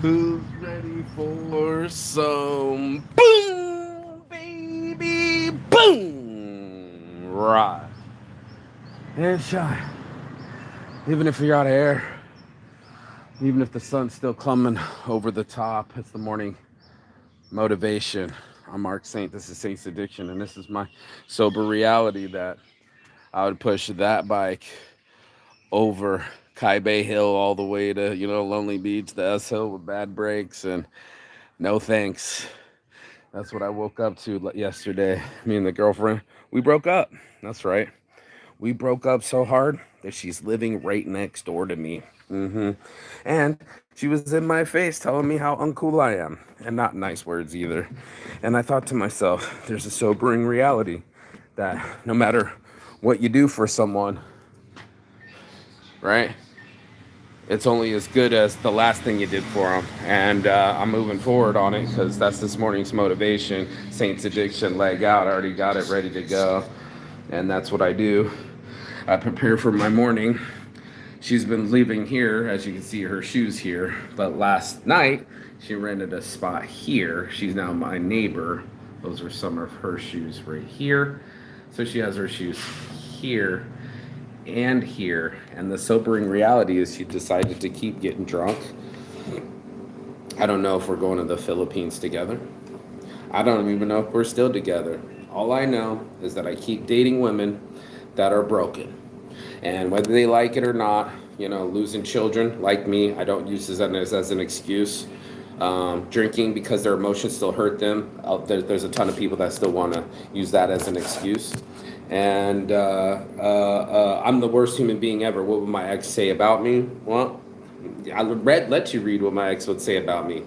Who's ready for some boom, baby, boom? Right. And shine. Even if you're out of air, even if the sun's still coming over the top, it's the morning motivation. I'm Mark Saint. This is Saint's Addiction, and this is my sober reality that I would push that bike over Kai Hill all the way to, Lonely Beach, the S Hill with bad brakes, and no thanks. That's what I woke up to yesterday. Me and the girlfriend, we broke up. That's right. We broke up so hard that she's living right next door to me. And she was in my face telling me how uncool I am. And not nice words either. And I thought to myself, there's a sobering reality that no matter what you do for someone, right? It's only as good as the last thing you did for them. And I'm moving forward on it because that's this morning's motivation. Saints Addiction, leg out. I already got it ready to go. And that's what I do. I prepare for my morning. She's been leaving here, as you can see her shoes here. But last night, she rented a spot here. She's now my neighbor. Those are some of her shoes right here. So she has her shoes here and here. And the sobering reality is she decided to keep getting drunk. I don't know if we're going to the Philippines together. I don't even know if we're still together. All I know is that I keep dating women that are broken. And whether they like it or not, losing children like me, I don't use this as an excuse. Drinking because their emotions still hurt them. There's a ton of people that still want to use that as an excuse. And I'm the worst human being ever. What would my ex say about me? Well, I would let you read what my ex would say about me.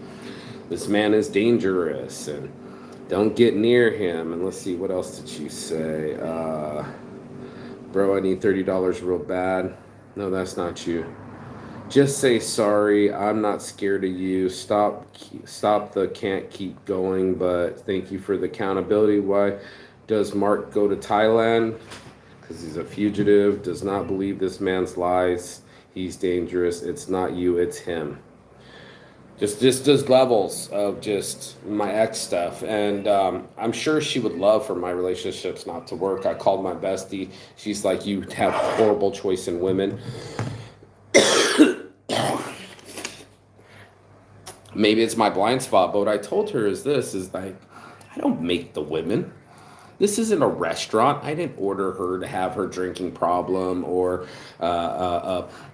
This man is dangerous and don't get near him. And let's see, what else did she say? Bro, I need $30 real bad. No, that's not you. Just say sorry. I'm not scared of you. Stop the can't keep going, but thank you for the accountability. Why does Mark go to Thailand? Because he's a fugitive. Does not believe this man's lies. He's dangerous. It's not you, it's him. Just levels of just my ex stuff. And I'm sure she would love for my relationships not to work. I called my bestie. She's like, you have horrible choice in women. Maybe it's my blind spot, but what I told her is like, I don't make the women. This isn't a restaurant. I didn't order her to have her drinking problem or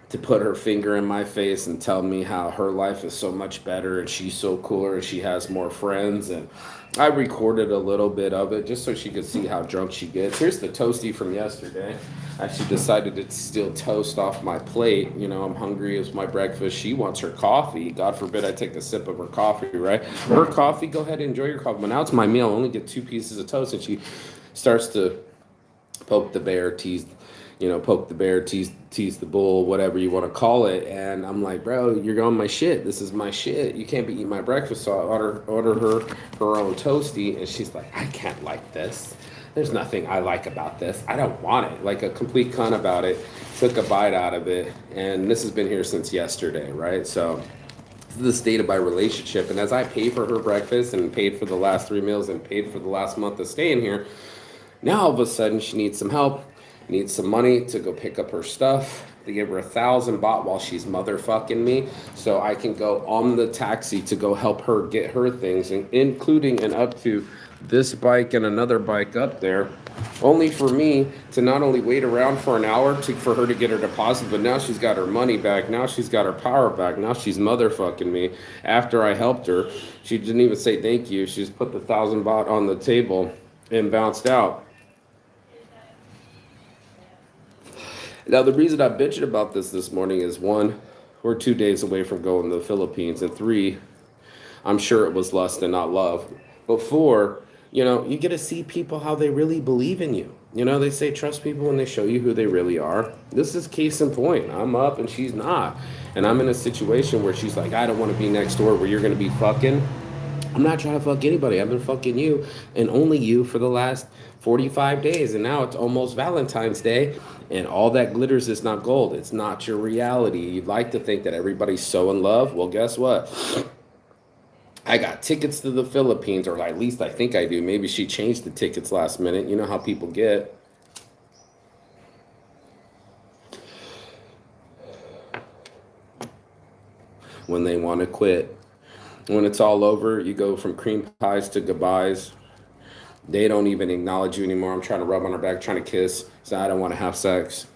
to put her finger in my face and tell me how her life is so much better and she's so cooler and she has more friends. And I recorded a little bit of it just so she could see how drunk she gets. Here's the toasty from yesterday. I actually decided to steal toast off my plate. I'm hungry. It's my breakfast. She wants her coffee. God forbid I take a sip of her coffee, right? Her coffee, go ahead and enjoy your coffee. But now it's my meal. I only get 2 pieces of toast. And she starts to poke the bear, tease the bull, whatever you want to call it. And I'm like, bro, you're on my shit. This is my shit. You can't be eating my breakfast. So I order her own toasty. And she's like, I can't like this. There's nothing I like about this. I don't want it. Like a complete cunt about it. Took a bite out of it. And this has been here since yesterday, right? So this is the state of my relationship. And as I paid for her breakfast and paid for the last 3 meals and paid for the last month of staying here, now all of a sudden she needs some help, needs some money to go pick up her stuff. They give her 1,000 baht while she's motherfucking me, so I can go on the taxi to go help her get her things, including and up to this bike and another bike up there, only for me to not only wait around for an hour for her to get her deposit, but now she's got her money back. Now she's got her power back. Now she's motherfucking me. After I helped her, she didn't even say thank you. She just put the 1,000 baht on the table and bounced out. Now, the reason I'm bitching about this morning is 1, we're 2 days away from going to the Philippines, and 3, I'm sure it was lust and not love. But 4, you get to see people how they really believe in you. They say trust people when they show you who they really are. This is case in point. I'm up and she's not. And I'm in a situation where she's like, I don't want to be next door where you're going to be fucking. I'm not trying to fuck anybody. I've been fucking you and only you for the last 45 days. And now it's almost Valentine's Day. And all that glitters is not gold. It's not your reality. You'd like to think that everybody's so in love. Well, guess what? I got tickets to the Philippines, or at least I think I do. Maybe she changed the tickets last minute. You know how people get when they want to quit. When it's all over, you go from cream pies to goodbyes. They don't even acknowledge you anymore. I'm trying to rub on her back, trying to kiss. So I don't want to have sex.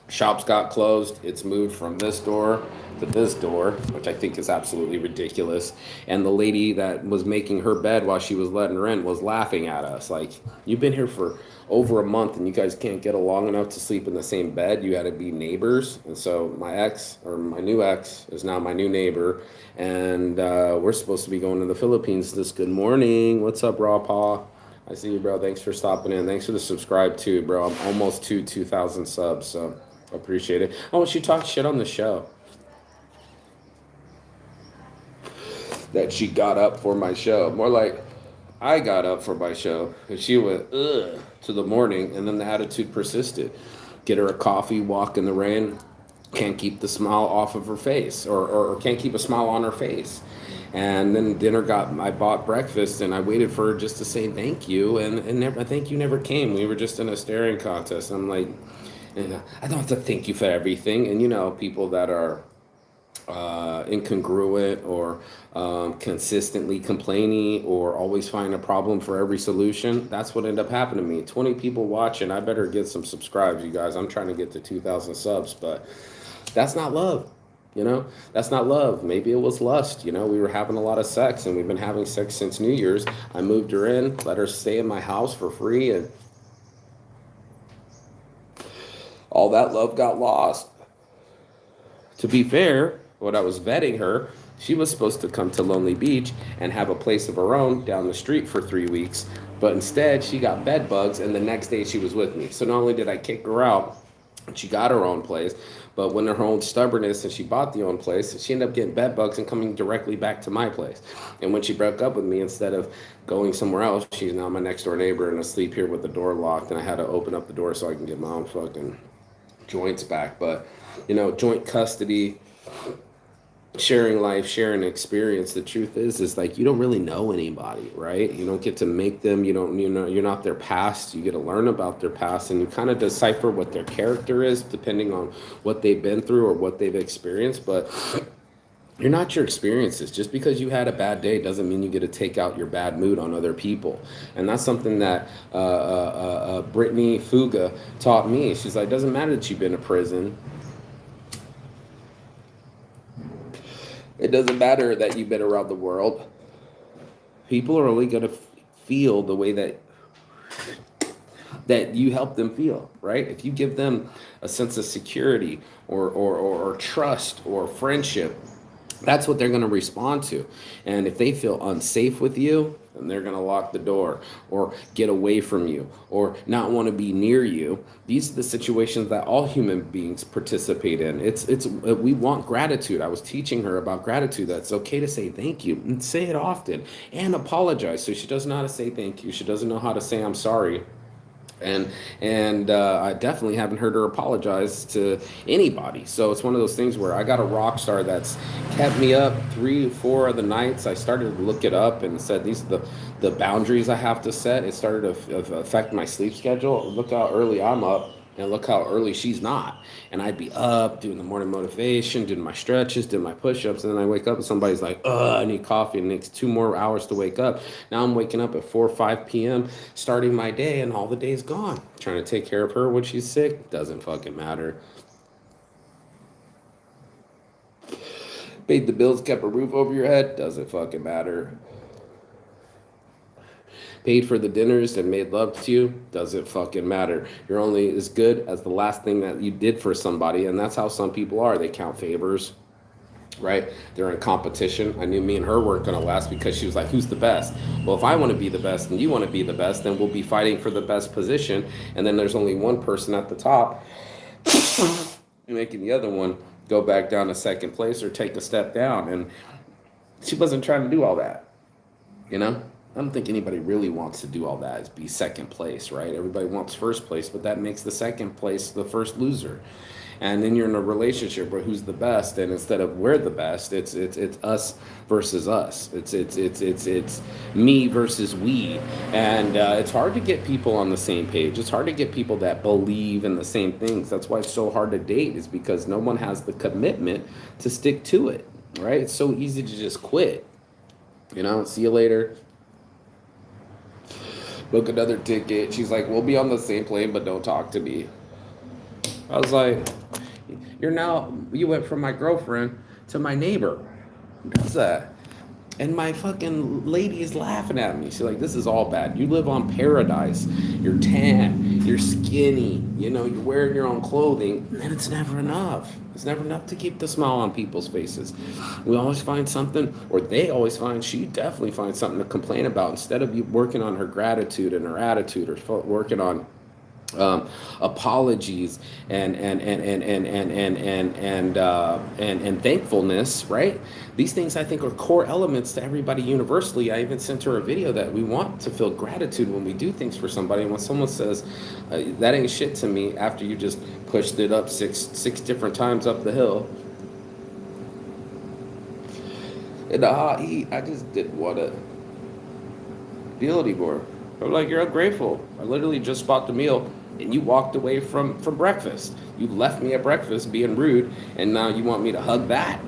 Shops got closed. It's moved from this door to this door, which I think is absolutely ridiculous. And the lady that was making her bed while she was letting her in was laughing at us. Like, you've been here for over a month and you guys can't get along enough to sleep in the same bed. You had to be neighbors. And so my ex, or my new ex, is now my new neighbor. And we're supposed to be going to the Philippines this good morning. What's up, Raw Paw? I see you, bro. Thanks for stopping in. Thanks for the subscribe, too, bro. I'm almost to 2,000 subs, so appreciate it. Oh, she talked shit on the show. That she got up for my show. More like, I got up for my show. And she went, ugh, to the morning, and then the attitude persisted. Get her a coffee, walk in the rain, can't keep the smile off of her face, or can't keep a smile on her face. And then I bought breakfast, and I waited for her just to say thank you, and never, thank you never came. We were just in a staring contest. I'm like, I don't have to thank you for everything. And people that are incongruent or consistently complaining or always find a problem for every solution, that's what ended up happening to me. 20 people watching. I better get some subscribes, you guys. I'm trying to get to 2,000 subs, but that's not love. That's not love. Maybe it was lust. We were having a lot of sex, and we've been having sex since New Year's. I moved her in, let her stay in my house for free, and all that love got lost. To be fair, when I was vetting her, she was supposed to come to Lonely Beach and have a place of her own down the street for 3 weeks, but instead she got bed bugs, and the next day she was with me. So not only did I kick her out, she got her own place, but when her own stubbornness and she bought the own place, she ended up getting bed bugs and coming directly back to my place. And when she broke up with me, instead of going somewhere else, she's now my next door neighbor and asleep here with the door locked, and I had to open up the door so I can get my own fucking joints back. But joint custody, sharing life, sharing experience, the truth is like, you don't really know anybody, right? You don't get to make them. You're not their past. You get to learn about their past, and you kind of decipher what their character is depending on what they've been through or what they've experienced. But you're not your experiences. Just because you had a bad day doesn't mean you get to take out your bad mood on other people. And that's something that Brittany Fuga taught me. She's like, doesn't matter that you've been to prison. It doesn't matter that you've been around the world. People are only going to feel the way that you help them feel, right? If you give them a sense of security or trust or friendship, that's what they're going to respond to. And if they feel unsafe with you, then they're going to lock the door or get away from you or not want to be near you. These are the situations that all human beings participate in. We want gratitude. I was teaching her about gratitude. That's okay to say thank you and say it often and apologize. So she doesn't know how to say thank you. She doesn't know how to say I'm sorry. And I definitely haven't heard her apologize to anybody. So it's one of those things where I got a rock star that's kept me up 3 or 4 of the nights. I started to look it up and said these are the boundaries I have to set. It started to affect my sleep schedule. Look how early I'm up and look how early she's not. And I'd be up doing the morning motivation, doing my stretches, doing my push-ups, and then I wake up and somebody's like, I need coffee, and it takes 2 more hours to wake up. Now I'm waking up at 4 or 5 p.m., starting my day, and all the day's gone. Trying to take care of her when she's sick, doesn't fucking matter. Paid the bills, kept a roof over your head, doesn't fucking matter. Paid for the dinners and made love to you, doesn't fucking matter. You're only as good as the last thing that you did for somebody, and that's how some people are. They count favors, right? They're in competition. I knew me and her weren't going to last because she was like, who's the best? Well, if I want to be the best and you want to be the best, then we'll be fighting for the best position, and then there's only one person at the top making the other one go back down to second place or take a step down, and she wasn't trying to do all that. You know, I don't think anybody really wants to do all that. Is be second place, right? Everybody wants first place, but that makes the second place the first loser. And then you're in a relationship where who's the best, and instead of we're the best, it's us versus us. It's me versus we, and it's hard to get people on the same page. It's hard to get people that believe in the same things. That's why it's so hard to date, is because no one has the commitment to stick to it. Right? It's so easy to just quit. See you later, book another ticket. She's like, we'll be on the same plane, but don't talk to me. I was like, you went from my girlfriend to my neighbor. What's that? And my fucking lady is laughing at me. She's like, this is all bad. You live on paradise. You're tan. You're skinny. You're wearing your own clothing. And it's never enough. It's never enough to keep the smile on people's faces. We always find something, or they always find, she definitely finds something to complain about, instead of you working on her gratitude and her attitude, or working on apologies and thankfulness, right? These things I think are core elements to everybody universally. I even sent her a video that we want to feel gratitude when we do things for somebody. And when someone says that ain't shit to me, after you just pushed it up six different times up the hill in the hot heat, I just didn't want to deal anymore. I'm like, you're ungrateful. I literally just bought the meal and you walked away from breakfast. You left me at breakfast being rude, and now you want me to hug that?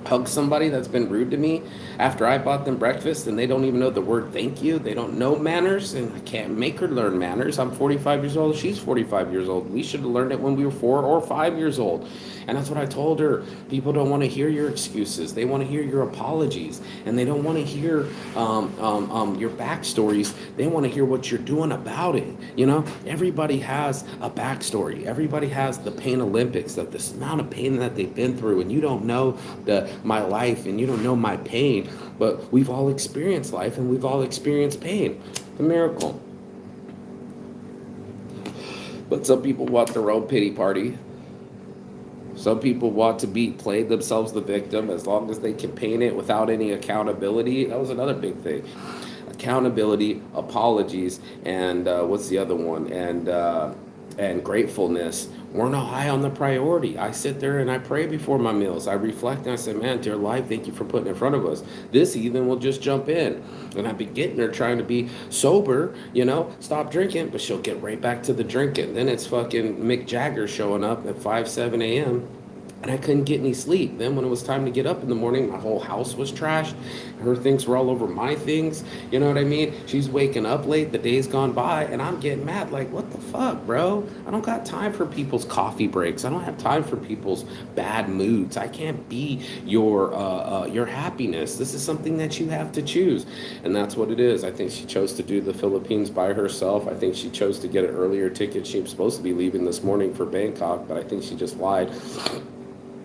Hug somebody that's been rude to me after I bought them breakfast, and they don't even know the word thank you. They don't know manners, and I can't make her learn manners. I'm 45 years old. She's 45 years old. We should have learned it when we were 4 or 5 years old. And that's what I told her. People don't want to hear your excuses. They want to hear your apologies, and they don't want to hear your backstories. They want to hear what you're doing about it. Everybody has a backstory. Everybody has the pain Olympics, the amount of pain that they've been through, and you don't know my life, and you don't know my pain, but we've all experienced life, and we've all experienced pain. The miracle. But some people want their own pity party. Some people want to play themselves the victim, as long as they can paint it without any accountability. That was another big thing. Accountability, apologies, and what's the other one? And gratefulness weren't high on the priority. I sit there and I pray before my meals. I reflect and I say, man, dear life, thank you for putting it in front of us. This heathen will just jump in. And I've been getting her trying to be sober, stop drinking, but she'll get right back to the drinking. Then it's fucking Mick Jagger showing up at 5, 7 a.m. and I couldn't get any sleep. Then when it was time to get up in the morning, my whole house was trashed. Her things were all over my things. You know what I mean? She's waking up late. The day's gone by, and I'm getting mad. Like, what the fuck, bro? I don't got time for people's coffee breaks. I don't have time for people's bad moods. I can't be your happiness. This is something that you have to choose, and that's what it is. I think she chose to do the Philippines by herself. I think she chose to get an earlier ticket. She was supposed to be leaving this morning for Bangkok, but I think she just lied.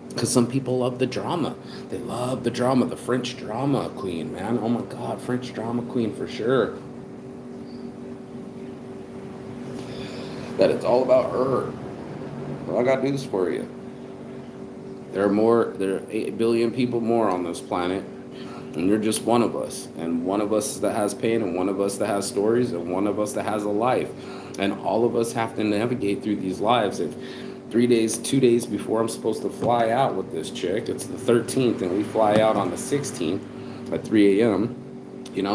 Because some people love the drama. They love the drama. The French drama queen, man. Oh my God, French drama queen for sure. That it's all about her. Well, I got news for you. There are 8 billion people more on this planet. And you're just one of us. And one of us that has pain, and one of us that has stories, and one of us that has a life. And all of us have to navigate through these lives. If 2 days before I'm supposed to fly out with this chick, it's the 13th, and we fly out on the 16th at 3 a.m.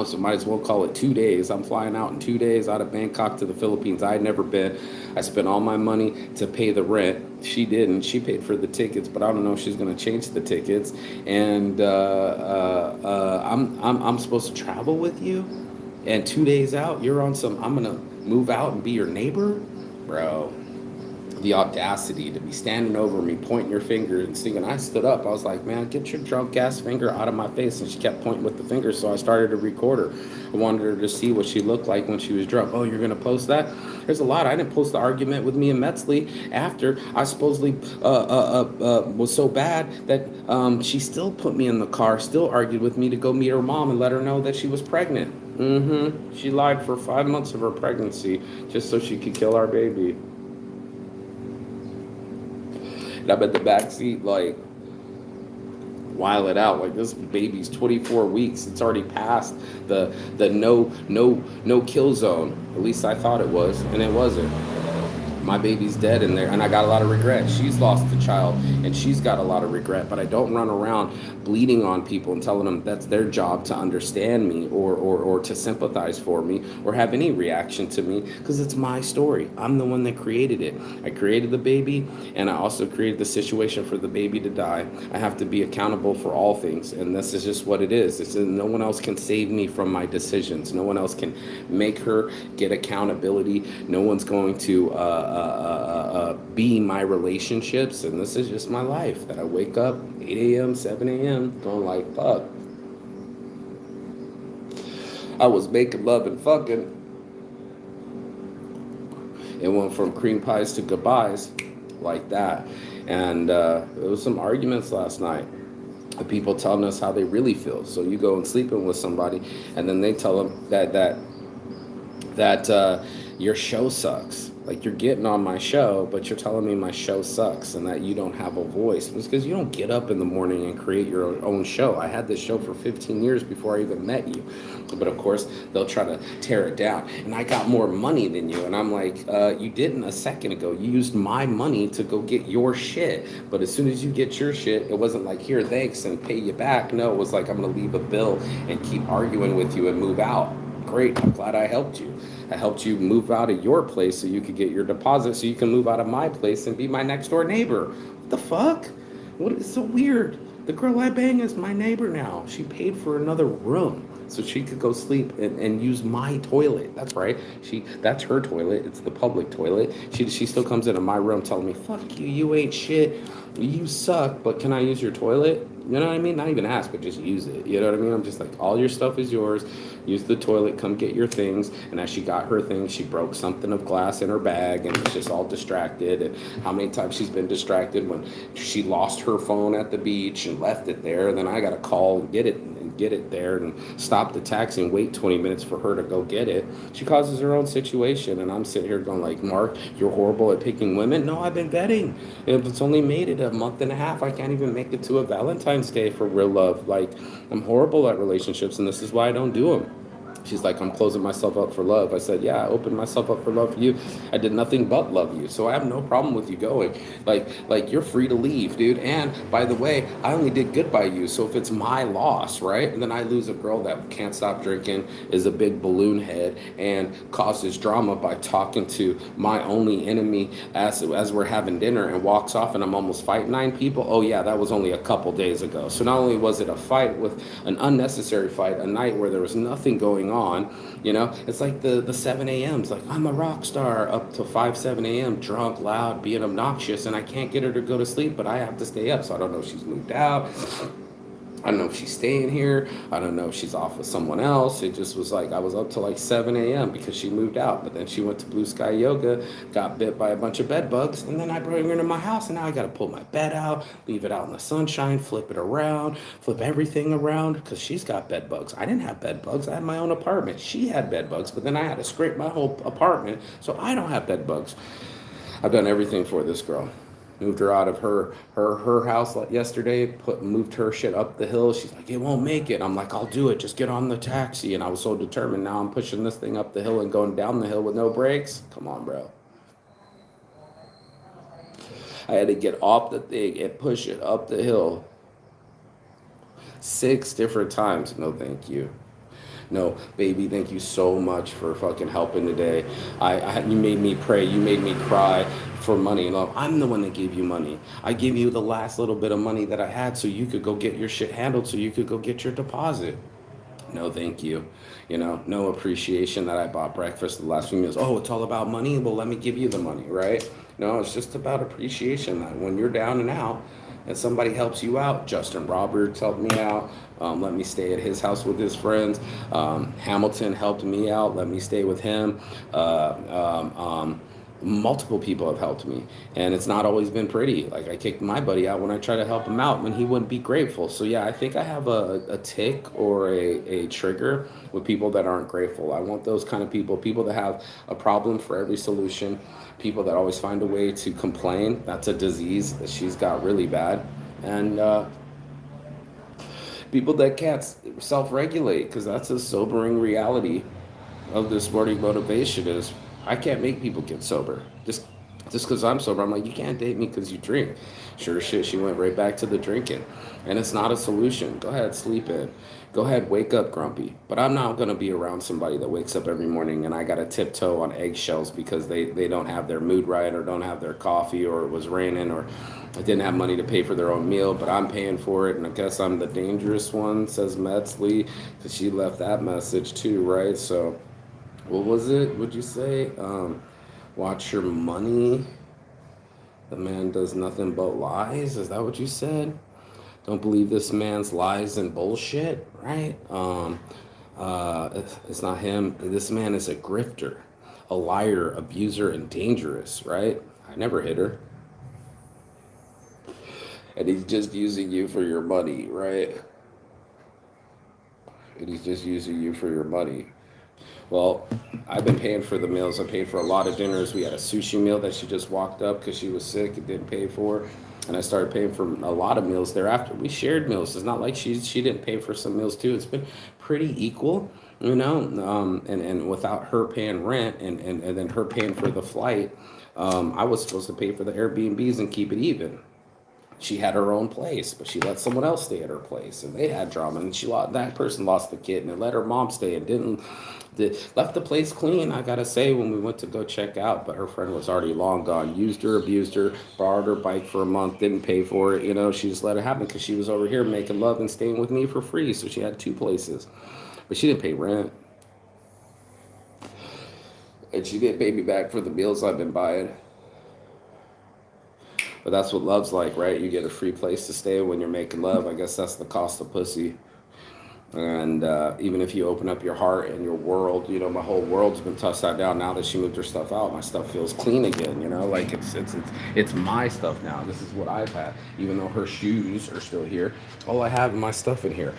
So might as well call it 2 days. I'm flying out in 2 days out of Bangkok to the Philippines. I had never been. I spent all my money to pay the rent. She didn't. She paid for the tickets, but I don't know if she's going to change the tickets. And I'm supposed to travel with you, and 2 days out, you're on some. I'm going to move out and be your neighbor, bro. The audacity to be standing over me, pointing your finger and singing. I stood up. I was like, man, get your drunk ass finger out of my face. And she kept pointing with the finger, so I started to record her. I wanted her to see what she looked like when she was drunk. Oh, you're going to post that? There's a lot. I didn't post the argument with me and Metzley after I supposedly was so bad that she still put me in the car, still argued with me to go meet her mom and let her know that she was pregnant. She lied for 5 months of her pregnancy just so she could kill our baby. And I'm at the back seat, like, while it out. Like this baby's 24 weeks. It's already past the no kill zone. At least I thought it was, and it wasn't. My baby's dead in there, and I got a lot of regret. She's lost a child, and she's got a lot of regret, but I don't run around bleeding on people and telling them that's their job to understand me, or to sympathize for me, or have any reaction to me, because it's my story. I'm the one that created it. I created the baby, and I also created the situation for the baby to die. I have to be accountable for all things, and this is just what it is. No one else can save me from my decisions. No one else can make her get accountability. No one's going to be my relationships, and this is just my life. That I wake up 8 a.m., 7 a.m. going like, fuck. I was making love and fucking. It went from cream pies to goodbyes, like that. And there was some arguments last night. People telling us how they really feel. So you go and sleeping with somebody, and then they tell them that your show sucks. Like, you're getting on my show, but you're telling me my show sucks and that you don't have a voice. It's because you don't get up in the morning and create your own show. I had this show for 15 years before I even met you. But of course, they'll try to tear it down. And I got more money than you. And I'm like, you didn't a second ago. You used my money to go get your shit. But as soon as you get your shit, it wasn't like, here, thanks, and pay you back. No, it was like, I'm going to leave a bill and keep arguing with you and move out. Great, I'm glad I helped you. I helped you move out of your place so you could get your deposit, so you can move out of my place and be my next door neighbor. What the fuck? What is so weird? The girl I bang is my neighbor now. She paid for another room so she could go sleep and use my toilet. That's right. That's her toilet. It's the public toilet. She still comes into my room telling me, fuck you, you ain't shit. You suck, but can I use your toilet? You know what I mean? Not even ask, but just use it. You know what I mean? I'm just like, all your stuff is yours. Use the toilet. Come get your things. And as she got her things, she broke something of glass in her bag and was just all distracted. And how many times she's been distracted when she lost her phone at the beach and left it there. And then I got to call and get it there and stop the taxi and wait 20 minutes for her to go get it. She causes her own situation, and I'm sitting here going like, Mark, you're horrible at picking women. No, I've been vetting. If it's only made it a month and a half, I can't even make it to a Valentine's Day for real love. Like, I'm horrible at relationships, and this is why I don't do them. She's like, I'm closing myself up for love. I said, yeah, I opened myself up for love for you. I did nothing but love you. So I have no problem with you going. Like you're free to leave, dude. And by the way, I only did good by you. So if it's my loss, right? And then I lose a girl that can't stop drinking, is a big balloon head, and causes drama by talking to my only enemy as we're having dinner, and walks off, and I'm almost fighting 9 people. Oh yeah, that was only a couple days ago. So not only was it a fight, with an unnecessary fight, a night where there was nothing going on, you know, it's like the 7 a.m.s, like, I'm a rock star up to 7 a.m, drunk, loud, being obnoxious, and I can't get her to go to sleep, but I have to stay up. So I don't know if she's moved out. I don't know if she's staying here. I don't know if she's off with someone else. It just was like, I was up till like 7 a.m. because she moved out. But then she went to Blue Sky Yoga, got bit by a bunch of bed bugs, and then I brought her into my house, and now I got to pull my bed out, leave it out in the sunshine, flip it around, flip everything around, because she's got bed bugs. I didn't have bed bugs. I had my own apartment. She had bed bugs, but then I had to scrape my whole apartment, so I don't have bed bugs. I've done everything for this girl. Moved her out of her house like yesterday, moved her shit up the hill. She's like, it won't make it. I'm like, I'll do it. Just get on the taxi. And I was so determined. Now I'm pushing this thing up the hill and going down the hill with no brakes. Come on, bro. I had to get off the thing and push it up the hill 6 different times. No, thank you. No, baby, thank you so much for fucking helping today. You made me pray. You made me cry for money. Love, I'm the one that gave you money. I gave you the last little bit of money that I had so you could go get your shit handled, so you could go get your deposit. No, thank you. You know, no appreciation that I bought breakfast the last few meals. Oh, it's all about money? Well, let me give you the money, right? No, it's just about appreciation. That when you're down and out, and somebody helps you out. Justin Roberts helped me out. Let me stay at his house with his friends. Hamilton helped me out. Let me stay with him. Multiple people have helped me, and it's not always been pretty. Like, I kicked my buddy out when I tried to help him out when he wouldn't be grateful. So yeah, I think I have a tick or a trigger with people that aren't grateful. I want those kind of people that have a problem for every solution, people that always find a way to complain. That's a disease that she's got really bad. And People that can't self-regulate, because that's a sobering reality of this morning motivation is I can't make people get sober. Just because I'm sober, I'm like, you can't date me because you drink. Sure as shit, she went right back to the drinking. And it's not a solution. Go ahead, sleep in. Go ahead, wake up grumpy. But I'm not going to be around somebody that wakes up every morning and I got to tiptoe on eggshells because they don't have their mood right or don't have their coffee or it was raining or I didn't have money to pay for their own meal, but I'm paying for it. And I guess I'm the dangerous one, says Metzley, because she left that message too, right? So what was it? Would you say? Watch your money. The man does nothing but lies. Is that what you said? Don't believe this man's lies and bullshit, right? It's not him. This man is a grifter, a liar, abuser, and dangerous, right? I never hit her. And he's just using you for your money, right? And he's just using you for your money. Well, I've been paying for the meals. I paid for a lot of dinners. We had a sushi meal that she just walked up because she was sick and didn't pay for. And I started paying for a lot of meals thereafter. We shared meals. It's not like she didn't pay for some meals too. It's been pretty equal, you know. And without her paying rent and then her paying for the flight, I was supposed to pay for the Airbnbs and keep it even. She had her own place, but she let someone else stay at her place, and they had drama. And that person lost the kid, and they let her mom stay, and left the place clean. I gotta say, when we went to go check out, but her friend was already long gone. Used her, abused her, borrowed her bike for a month, didn't pay for it. You know, she just let it happen because she was over here making love and staying with me for free. So she had two places, but she didn't pay rent, and she didn't pay me back for the meals I've been buying. But that's what love's like, right? You get a free place to stay when you're making love. I guess that's the cost of pussy. And even if you open up your heart and your world, you know, my whole world's been tossed down now that she moved her stuff out. My stuff feels clean again, you know, like it's my stuff now. This is what I've had, even though her shoes are still here. All I have is my stuff in here.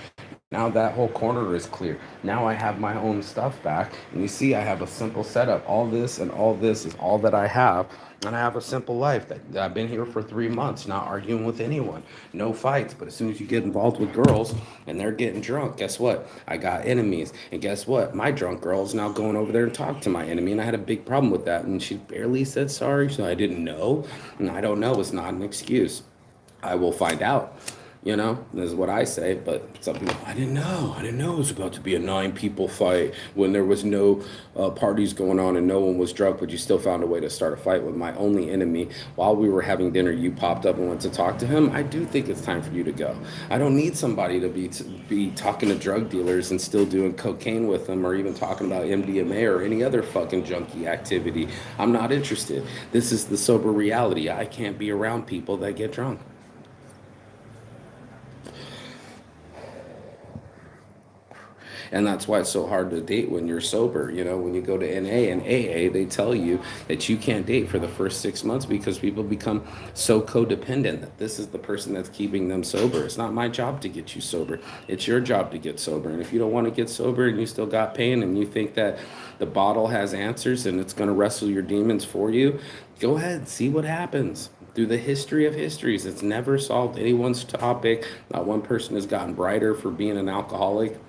Now that whole corner is clear. Now I have my own stuff back. And you see, I have a simple setup. All this and all this is all that I have. And I have a simple life that I've been here for 3 months, not arguing with anyone, no fights. But as soon as you get involved with girls and they're getting drunk, guess what? I got enemies. And guess what? My drunk girl is now going over there and talk to my enemy. And I had a big problem with that. And she barely said sorry. So I didn't know. And I don't know. It's not an excuse. I will find out. You know, this is what I say, but some people, I didn't know. I didn't know it was about to be a 9 people fight when there was no parties going on and no one was drunk, but you still found a way to start a fight with my only enemy. While we were having dinner, you popped up and went to talk to him. I do think it's time for you to go. I don't need somebody to be talking to drug dealers and still doing cocaine with them or even talking about MDMA or any other fucking junkie activity. I'm not interested. This is the sober reality. I can't be around people that get drunk. And that's why it's so hard to date when you're sober. You know, when you go to NA and AA, they tell you that you can't date for the first 6 months because people become so codependent that this is the person that's keeping them sober. It's not my job to get you sober. It's your job to get sober. And if you don't want to get sober and you still got pain and you think that the bottle has answers and it's going to wrestle your demons for you, go ahead, see what happens. Through the history of histories, it's never solved anyone's topic. Not one person has gotten brighter for being an alcoholic.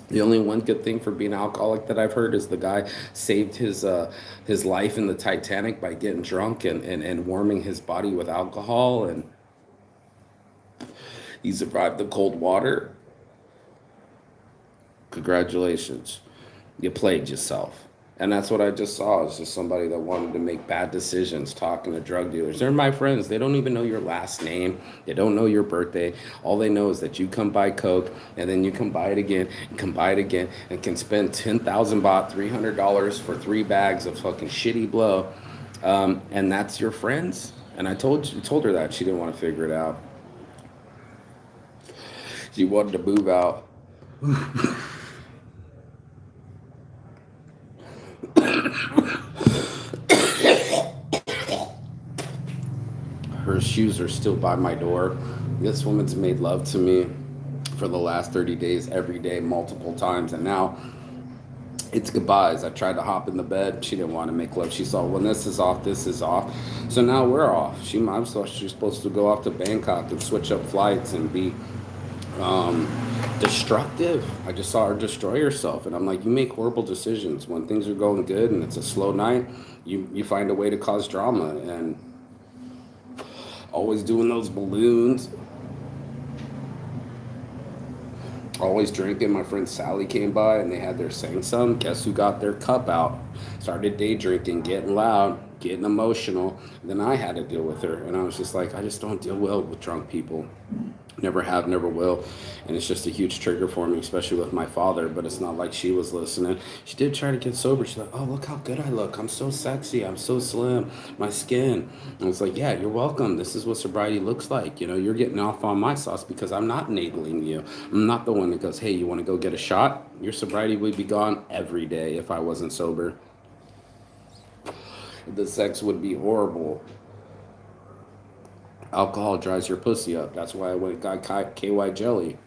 The only one good thing for being an alcoholic that I've heard is the guy saved his life in the Titanic by getting drunk and warming his body with alcohol, and he survived the cold water. Congratulations. You played yourself. And that's what I just saw. It's just somebody that wanted to make bad decisions, talking to drug dealers. They're my friends. They don't even know your last name. They don't know your birthday. All they know is that you come buy Coke, and then you come buy it again, and come buy it again, and can spend 10,000 baht, $300 for 3 bags of fucking shitty blow. And that's your friends? And I told her that. She didn't want to figure it out. She wanted to move out. Her shoes are still by my door. This woman's made love to me for the last 30 days, every day, multiple times. And now it's goodbyes. I tried to hop in the bed. She didn't want to make love. She saw, when this is off, this is off. So now we're off. She's supposed to go off to Bangkok and switch up flights and be destructive. I just saw her destroy herself, and I'm like, you make horrible decisions when things are going good and it's a slow night. You find a way to cause drama, and always doing those balloons, always drinking. My friend Sally came by and they had their sang some. Guess who got their cup out? Started day drinking, getting loud, getting emotional. Then I had to deal with her, and I was just like, I just don't deal well with drunk people. Never have, never will. And it's just a huge trigger for me, especially with my father. But it's not like she was listening. She did try to get sober. She's like, oh, look how good I look. I'm so sexy. I'm so slim. My skin. And it's like, yeah, you're welcome. This is what sobriety looks like. You know, you're getting off on my sauce because I'm not enabling you. I'm not the one that goes, hey, you want to go get a shot? Your sobriety would be gone every day if I wasn't sober. The sex would be horrible. Alcohol dries your pussy up. That's why I went and got KY jelly.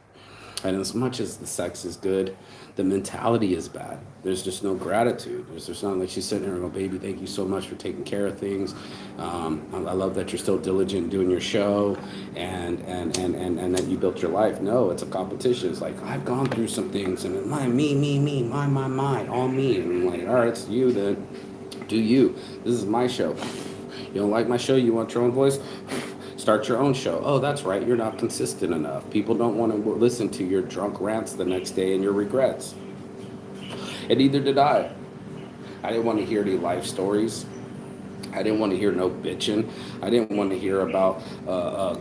And as much as the sex is good, the mentality is bad. There's just no gratitude. There's just not like she's sitting there and go, baby, thank you so much for taking care of things. I love that you're still diligent doing your show, and that you built your life. No, it's a competition. It's like, I've gone through some things, and me, my, all me. And I'm like, all right, it's you then. Do you. This is my show. You don't like my show? You want your own voice? Start your own show. Oh, that's right. You're not consistent enough. People don't want to listen to your drunk rants the next day and your regrets. And neither did I. I didn't want to hear any life stories. I didn't want to hear no bitching. I didn't want to hear about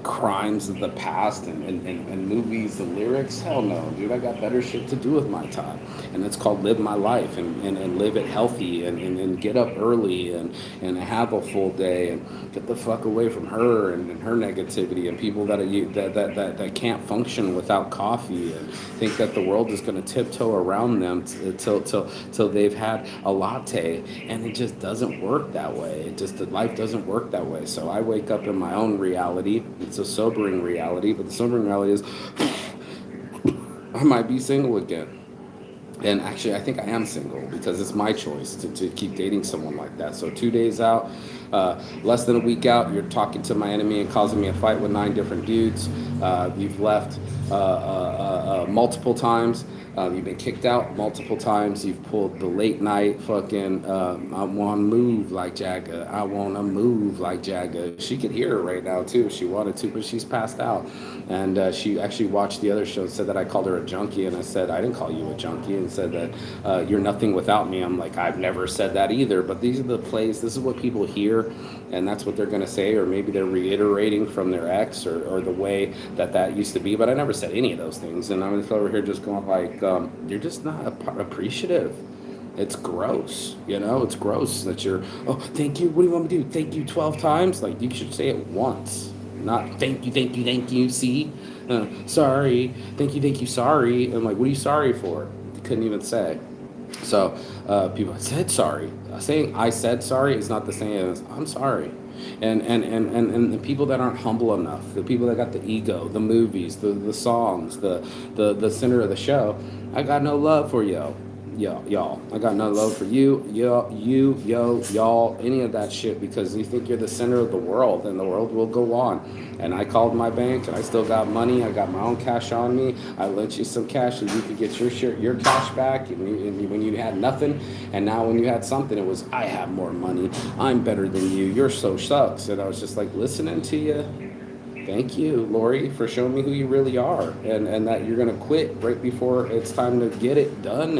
crimes of the past and movies and lyrics. Hell no, dude. I got better shit to do with my time. And it's called live my life and live it healthy and get up early and have a full day and get the fuck away from her and her negativity and people that can't function without coffee and think that the world is going to tiptoe around them till they've had a latte. And it just doesn't work that way. Life doesn't work that way. So I wake up in my own reality. It's a sobering reality, but the sobering reality is I might be single again. And actually, I think I am single because it's my choice to keep dating someone like that. So 2 days out, less than a week out, you're talking to my enemy and causing me a fight with 9 different dudes. You've left multiple times. You've been kicked out multiple times. You've pulled the late night fucking, I want to move like Jagga. I want to move like Jagga. She could hear her right now too if she wanted to, but she's passed out. And she actually watched the other show and said that I called her a junkie. And I said, I didn't call you a junkie. And said that you're nothing without me. I'm like, I've never said that either. But these are the plays. This is what people hear. And that's what they're going to say. Or maybe they're reiterating from their ex or the way that used to be. But I never said any of those things. And I'm over here just going like, you're just not appreciative. It's gross, you know. It's gross that you're. Oh, thank you. What do you want me to do? Thank you 12 times. Like you should say it once, not thank you, thank you, thank you. See, sorry, thank you, sorry. I'm like, what are you sorry for? You couldn't even say. So people said sorry. Saying I said sorry is not the same as I'm sorry. And the people that aren't humble enough, the people that got the ego, the movies, the songs, the center of the show, I got no love for y'all. I got no love for y'all, any of that shit because you think you're the center of the world and the world will go on. And I called my bank and I still got money. I got my own cash on me. I lent you some cash and you could get your cash back when you had nothing. And now when you had something, it was, I have more money. I'm better than you. You're so sucks. And I was just like listening to you. Thank you, Lori, for showing me who you really are, and that you're gonna quit right before it's time to get it done,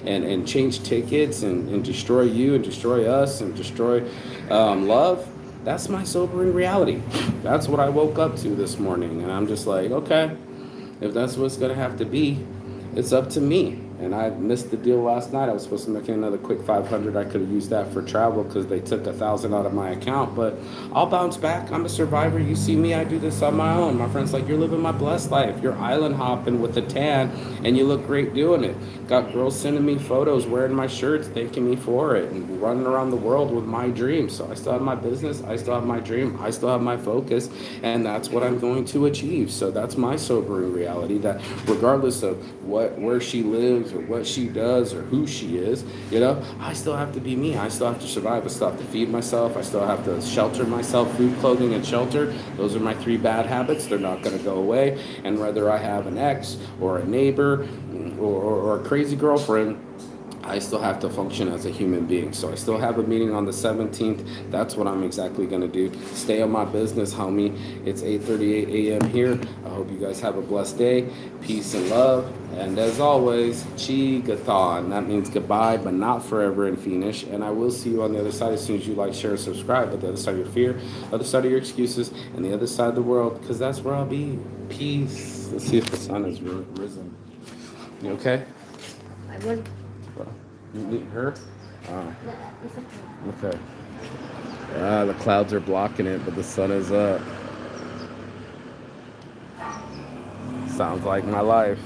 and change tickets and destroy you and destroy us and destroy love. That's my sobering reality. That's what I woke up to this morning, and I'm just like, okay, if that's what's gonna have to be, it's up to me. And I missed the deal last night. I was supposed to make another quick 500. I could have used that for travel because they took 1,000 out of my account. But I'll bounce back. I'm a survivor. You see me, I do this on my own. My friend's like, you're living my blessed life. You're island hopping with a tan, and you look great doing it. Got girls sending me photos, wearing my shirts, thanking me for it, and running around the world with my dreams. So I still have my business. I still have my dream. I still have my focus, and that's what I'm going to achieve. So that's my sobering reality. That regardless of where she lives, is or what she does or who she is. You know, I still have to be me. I still have to survive. I still have to feed myself. I still have to shelter myself. Food, clothing, and shelter. Those are my 3 bad habits. They're not going to go away. And whether I have an ex or a neighbor or a crazy girlfriend, I still have to function as a human being. So I still have a meeting on the 17th. That's what I'm exactly going to do. Stay on my business, homie. It's 8:38 a.m. here. I hope you guys have a blessed day. Peace and love. And as always, Chigathon. That means goodbye, but not forever in Finnish. And I will see you on the other side as soon as you like, share, and subscribe. But the other side of your fear, the other side of your excuses, and the other side of the world, because that's where I'll be. Peace. Let's see if the sun has risen. You okay? I will. You need her? Oh, No, it's okay. okay. Ah, the clouds are blocking it, but the sun is up. Sounds like my life.